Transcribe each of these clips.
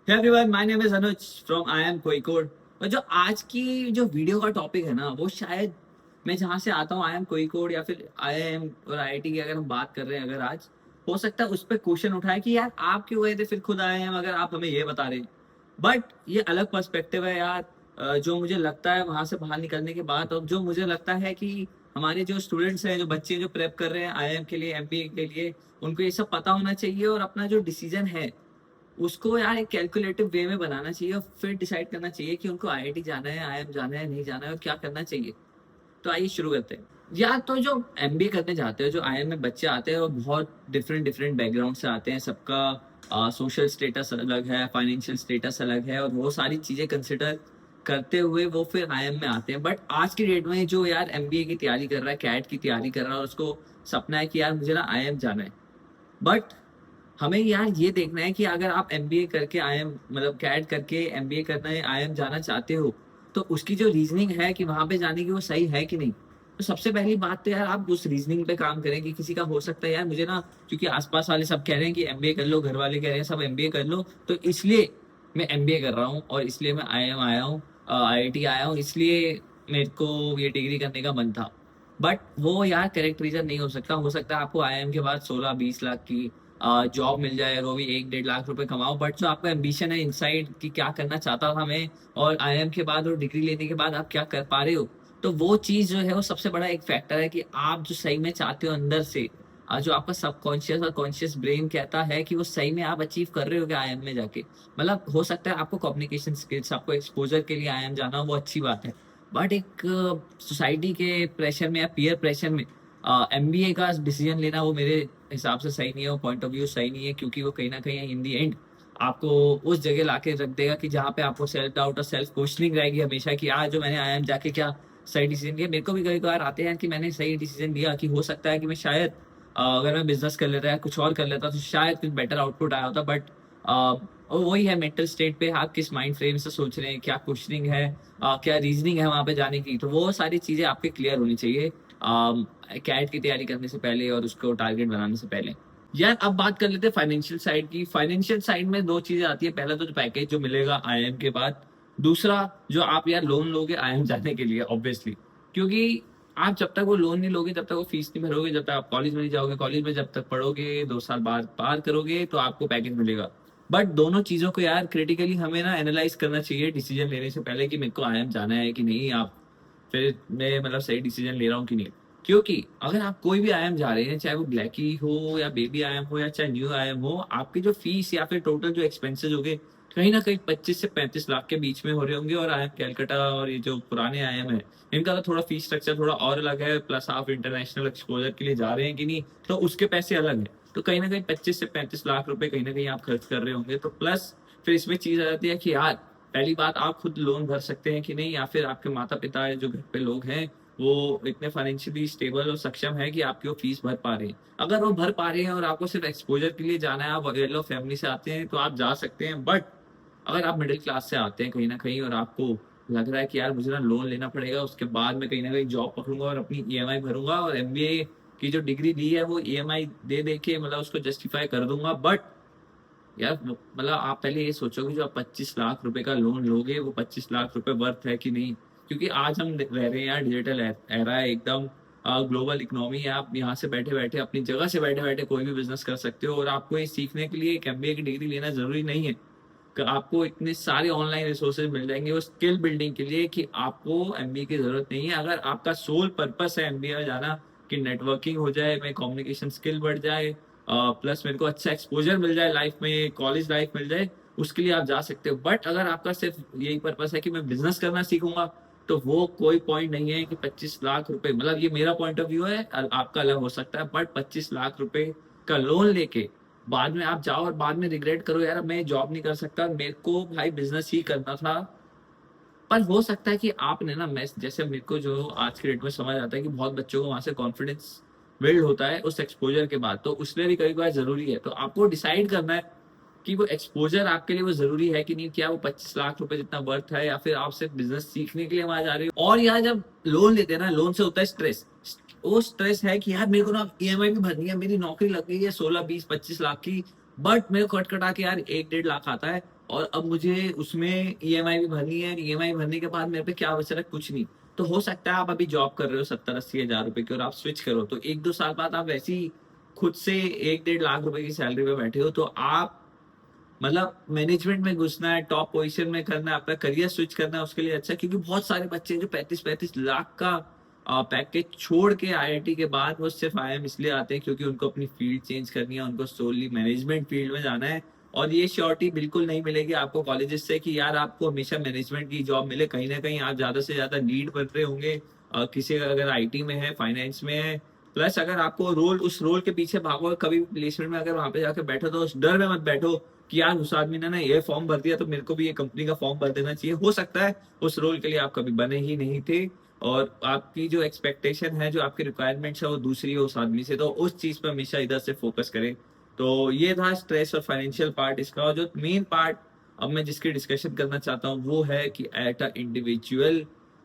Hey everyone, my name is Anuj from I am कोईकोड। और जो आज की जो वीडियो का टॉपिक है ना, वो शायद मैं जहाँ से आता हूँ आई एम कोईकोड या फिर आई एम और आईआईटी की अगर हम बात कर रहे हैं, अगर आज हो सकता है उस पर क्वेश्चन उठाए कि यार आप क्यों गए थे फिर खुद आए हैं, अगर आप हमें ये बता रहे हैं। बट ये अलग पर्सपेक्टिव है यार। जो मुझे लगता है वहां से बाहर निकलने के बाद, और जो मुझे लगता है कि हमारे जो स्टूडेंट्स हैं, जो बच्चे जो प्रेप कर रहे हैं आईआईएम के लिए, एमबीए के लिए, उनको ये सब पता होना चाहिए और अपना जो डिसीजन है उसको यार एक कैलकुलेटिव वे में बनाना चाहिए और फिर डिसाइड करना चाहिए कि उनको आईआईटी जाना है, आईआईएम जाना है, नहीं जाना है और क्या करना चाहिए। तो आइए शुरू करते हैं। या तो जो एमबीए करने जाते हैं, जो आईआईएम में बच्चे आते हैं, वो बहुत डिफरेंट डिफरेंट बैकग्राउंड से आते हैं। सबका सोशल स्टेटस अलग है, फाइनेंशियल स्टेटस अलग है, और वो सारी चीजें कंसिडर करते हुए वो फिर आईआईएम में आते हैं। बट आज की डेट में जो यार एमबीए की तैयारी कर रहा है, कैट की तैयारी कर रहा है, और उसको सपना है कि यार मुझे ना आईआईएम जाना है, बट हमें यार ये देखना है कि अगर आप एमबीए करके आईएम मतलब कैट करके एमबीए करना है, आईएम जाना चाहते हो, तो उसकी जो रीजनिंग है कि वहां पे जाने की, वो सही है कि नहीं। तो सबसे पहली बात तो यार आप उस रीजनिंग पे काम करें कि किसी का हो सकता है यार मुझे ना, क्योंकि आसपास वाले सब कह रहे हैं कि एमबीए कर लो, घर वाले कह रहे हैं सब एमबीए कर लो, तो इसलिए मैं एमबीए कर रहा हूँ और इसलिए मैं आईएम आया हूँ, आईआईटी आया हूँ, इसलिए मेरे को ये डिग्री करने का मन था। बट वो यार करेक्ट रीजन नहीं हो सकता। हो सकता है आपको आईआईएम के बाद 16-20 लाख की जॉब मिल जाए और वो भी 1-1.5 लाख रुपए कमाओ, बट जो आपका एम्बिशन है इनसाइड कि क्या करना चाहता था मैं, और आईआईएम के बाद और डिग्री लेने के बाद आप क्या कर पा रहे हो, तो वो चीज जो है वो सबसे बड़ा एक फैक्टर है कि आप जो सही में चाहते हो अंदर से, जो आपका सबकॉन्शियस और कॉन्शियस ब्रेन कहता है कि वो सही में आप अचीव कर रहे हो क्या आईआईएम में जाके। मतलब हो सकता है आपको कम्युनिकेशन स्किल्स, आपको एक्सपोजर के लिए आईआईएम जाना हो, वो अच्छी बात है। बट एक सोसाइटी के प्रेशर में या पीयर प्रेशर में एमबीए का डिसीजन लेना, वो मेरे हिसाब से सही नहीं है, वो पॉइंट ऑफ व्यू सही नहीं है, क्योंकि वो कहीं ना कहीं इन दी एंड आपको उस जगह लाके रख देगा कि जहाँ पे आपको सेल्फ डाउट और सेल्फ क्वेश्चनिंग रहेगी हमेशा कि आज जो मैंने आईआईएम जाके क्या सही डिसीजन लिया। मेरे को भी कभी कभार आते हैं कि मैंने सही डिसीजन लिया, कि हो सकता है कि मैं शायद अगर मैं बिजनेस कर लेता या कुछ और कर लेता तो शायद कुछ बेटर आउटपुट आया होता। बट वही है मेंटल स्टेट पे, आप किस माइंड फ्रेम से सोच रहे हैं, क्या क्वेश्चनिंग है, क्या रीजनिंग है वहां पे जाने की, तो वो सारी चीजें आपके क्लियर होनी चाहिए कैट की तैयारी करने से पहले और उसको टारगेट बनाने से पहले। यार अब बात कर लेते हैं फाइनेंशियल साइड की। फाइनेंशियल साइड में दो चीजें आती है। पहला तो जो पैकेज जो मिलेगा आईआईएम के बाद, दूसरा जो आप यार लोन लोगे आईआईएम जाने के लिए, ऑब्वियसली, क्योंकि आप जब तक वो लोन नहीं लोगे, जब तक वो फीस नहीं भरोगे, जब तक आप कॉलेज में नहीं जाओगे, कॉलेज में जब तक पढ़ोगे, 2 साल बाद पार करोगे, तो आपको पैकेज मिलेगा। बट दोनों चीजों को यार क्रिटिकली हमें ना एनालाइज करना चाहिए डिसीजन लेने से पहले कि मेरे को आईआईएम जाना है कि नहीं, आप फिर मैं मतलब सही डिसीजन ले रहा हूँ कि नहीं। क्योंकि अगर आप कोई भी आईएम जा रहे हैं, चाहे वो ब्लैकी हो या बेबी आईएम हो या चाहे न्यू आईएम हो, आपकी जो फीस या फिर टोटल जो एक्सपेंसेस हो गए, कहीं ना कहीं 25 से 35 लाख के बीच में हो रहे होंगे। और आईएम कैलकाटा और ये जो पुराने आईएम है, इनका तो थोड़ा फीस स्ट्रक्चर थोड़ा और अलग है, प्लस आप इंटरनेशनल एक्सपोजर के लिए जा रहे हैं कि नहीं, तो उसके पैसे अलग है। तो कहीं ना कहीं 25 से 35 लाख रुपए कहीं ना कहीं आप खर्च कर रहे होंगे। तो प्लस फिर इसमें चीज आ जाती है कि यार पहली बात, आप खुद लोन भर सकते हैं कि नहीं, या फिर आपके माता पिता जो घर पे लोग हैं वो इतने फाइनेंशियली स्टेबल और सक्षम है कि आपकी वो फीस भर पा रहे हैं। अगर वो भर पा रहे हैं और आपको सिर्फ एक्सपोजर के लिए जाना है, आप वेल ऑफ फैमिली से आते हैं, तो आप जा सकते हैं। बट अगर आप मिडिल क्लास से आते हैं कहीं ना कहीं, और आपको लग रहा है कि यार मुझे ना लोन लेना पड़ेगा, उसके बाद मैं कहीं ना कहीं जॉब पकड़ूंगा और अपनी ईएमआई भरूंगा, और एमबीए की जो डिग्री ली है वो ईएमआई दे दे के मतलब उसको जस्टिफाई कर दूंगा। बट यार मतलब आप पहले ये सोचोगे जो आप 25 लाख रुपए का लोन लोगे, वो 25 लाख रुपए वर्थ है कि नहीं। क्योंकि आज हम रह रहे हैं यार डिजिटल एरा है एकदम, ग्लोबल इकोनॉमी है। आप यहाँ से बैठे बैठे अपनी जगह से बैठे बैठे कोई भी बिजनेस कर सकते हो, और आपको ये सीखने के लिए एक एमबीए की डिग्री लेना जरूरी नहीं है। कि आपको इतने सारे ऑनलाइन रिसोर्सेज मिल जाएंगे वो स्किल बिल्डिंग के लिए, कि आपको एमबीए की जरूरत नहीं है। अगर आपका सोल पर्पस है एमबीए में जाना कि नेटवर्किंग हो जाए, मेरी कम्युनिकेशन स्किल बढ़ जाए, प्लस मेरे को अच्छा एक्सपोजर मिल जाए लाइफ में, कॉलेज लाइफ मिल जाए, उसके लिए आप जा सकते हो। बट अगर आपका सिर्फ यही पर्पस है कि मैं बिजनेस करना सीखूंगा, तो वो कोई पॉइंट नहीं है कि 25 लाख रुपए, मतलब ये मेरा पॉइंट ऑफ व्यू है, आपका अलग हो सकता है। बट 25 लाख रुपए का लोन लेके बाद में आप जाओ और बाद में रिग्रेट करो यार मैं जॉब नहीं कर सकता, मेरे को भाई बिजनेस ही करना था। पर हो सकता है कि आपने ना, मैं जैसे मेरे को जो आज के डेट में समझ आता है कि बहुत बच्चों को वहां से कॉन्फिडेंस बिल्ड होता है उस एक्सपोजर के बाद, तो उसमें भी कई बार जरूरी है। तो आपको डिसाइड करना है कि वो एक्सपोजर आपके लिए वो जरूरी है कि नहीं, क्या वो 25 लाख रुपए जितना वर्थ है, या फिर आप सिर्फ बिजनेस सीखने के लिए वहां जा रहे हो। और यहाँ जब लोन लेते हैं ना, लोन से होता है स्ट्रेस। वो स्ट्रेस है कि यार मेरे को ना ईएमआई भी भरनी है, मेरी नौकरी लग गई है 16-20-25 लाख की, बट मेरे को कट कटा के यार 1-1.5 लाख आता है, और अब मुझे उसमें ईएमआई भी भरनी है, ईएमआई भरने के बाद मेरे पे क्या बच रहा है, कुछ नहीं। तो हो सकता है आप अभी जॉब कर रहे हो 70-80 हज़ार रुपए की और आप स्विच करो, तो 1-2 साल बाद आप वैसी खुद से 1-1.5 लाख रुपए की सैलरी पे बैठे हो, तो आप मतलब मैनेजमेंट में घुसना है, टॉप पोजीशन में करना है, अपना करियर स्विच करना है, उसके लिए अच्छा है। क्योंकि बहुत सारे बच्चे हैं जो 35-35 लाख का पैकेज छोड़ के आईआईटी के बाद वो सिर्फ आईएम इसलिए आते हैं क्योंकि उनको अपनी फील्ड चेंज करनी है, उनको सोली मैनेजमेंट फील्ड में जाना है। और ये श्योरिटी बिल्कुल नहीं मिलेगी आपको कॉलेजेस से कि यार आपको हमेशा मैनेजमेंट की जॉब मिले। कहीं ना कहीं आप ज्यादा से ज्यादा लीड बन रहे होंगे, किसी का अगर आईटी में है, फाइनेंस में है। प्लस अगर आपको रोल, उस रोल के पीछे भागो, कभी भी प्लेसमेंट में अगर वहां पे जाके बैठो तो उस डर में मत बैठो कि यार उस आदमी ने ना ये फॉर्म भर दिया तो मेरे को भी ये कंपनी का फॉर्म भर देना चाहिए। हो सकता है उस रोल के लिए आप कभी बने ही नहीं थे और आपकी जो एक्सपेक्टेशन है, जो आपकी रिक्वायरमेंट्स है वो दूसरी है उस आदमी से, तो उस चीज पर हमेशा इधर से फोकस करें। तो ये था स्ट्रेस और फाइनेंशियल पार्ट इसका। और जो मेन पार्ट अब मैं जिसकी डिस्कशन करना चाहता हूँ वो है कि एट अ इंडिविजुअल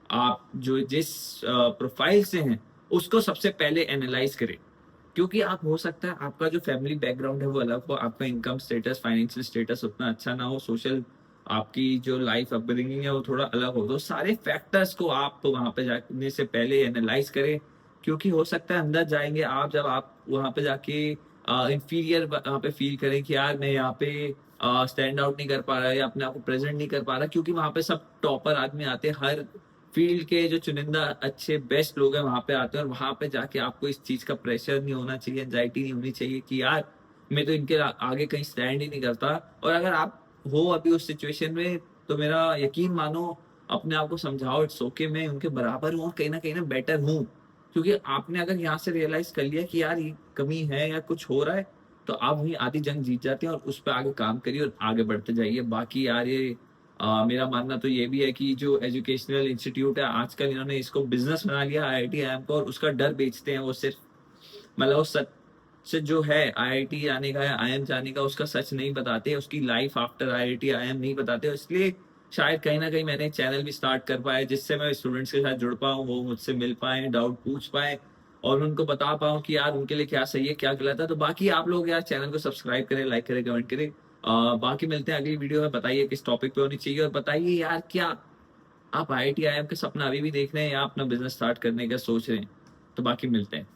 आप जो जिस प्रोफाइल से हैं उसको सबसे पहले एनालाइज करें। क्योंकि आप हो सकता है आपका जो फैमिली बैकग्राउंड है वो अलग हो, आपका इनकम स्टेटस, फाइनेंशियल स्टेटस उतना अच्छा ना हो, सोशल आपकी जो लाइफ अपब्रिंगिंग है वो थोड़ा अलग हो, तो सारे फैक्टर्स को आप वहां पे जाने से पहले एनालाइज करें। क्योंकि हो सकता है अंदर जाएंगे आप, जब आप वहां पे जाके इंफीरियर वहां पे फील करें कि यार मैं यहाँ पे स्टैंड आउट नहीं कर पा रहा या अपने आप को प्रेजेंट नहीं कर पा रहा, क्योंकि वहां पे सब टॉपर आदमी आते हैं, हर फील्ड के जो चुनिंदा अच्छे बेस्ट लोग हैं वहां पे आते हैं। और वहां पे जाके आपको इस चीज का प्रेशर नहीं होना चाहिए, एंजाइटी नहीं होनी चाहिए कि यार मैं तो इनके आगे कहीं स्टैंड ही नहीं करता। और अगर आप हो अभी उस सिचुएशन में तो मेरा यकीन मानो, अपने आप को समझाओ इट्स ओके, मैं उनके बराबर हूँ और कहीं ना बेटर हूँ। क्योंकि आपने अगर यहाँ से रियलाइज कर लिया कि यार ये कमी है या कुछ हो रहा है, तो आप वहीं आधी जंग जीत जाते हैं और उस पर आगे काम करिए और आगे बढ़ते जाइए। बाकी यार ये मेरा मानना तो ये भी है कि जो एजुकेशनल इंस्टीट्यूट है आजकल इन्होंने इसको बिजनेस बना लिया आईआईटी आईएम को, और उसका डर बेचते हैं वो सिर्फ। मतलब वो सच जो है आईआईटी आने का या आईएम जाने का उसका सच नहीं बताते, उसकी लाइफ आफ्टर आईआईटी आईएम नहीं बताते। इसलिए शायद कहीं ना कहीं मैंने चैनल भी स्टार्ट कर पाया जिससे मैं स्टूडेंट्स के साथ जुड़ पाऊँ, वो मुझसे मिल पाए, डाउट पूछ पाए और उनको बता पाऊँ कि यार उनके लिए क्या सही है क्या गलत है। तो बाकी आप लोग यार चैनल को सब्सक्राइब करें, लाइक करें, कमेंट करें। बाकी मिलते हैं अगली वीडियो में। बताइए किस टॉपिक पे होनी चाहिए, और बताइए यार क्या आप आईआईटी आईएम का सपना अभी भी देख रहे हैं या अपना बिजनेस स्टार्ट करने का सोच रहे हैं। तो बाकी मिलते हैं।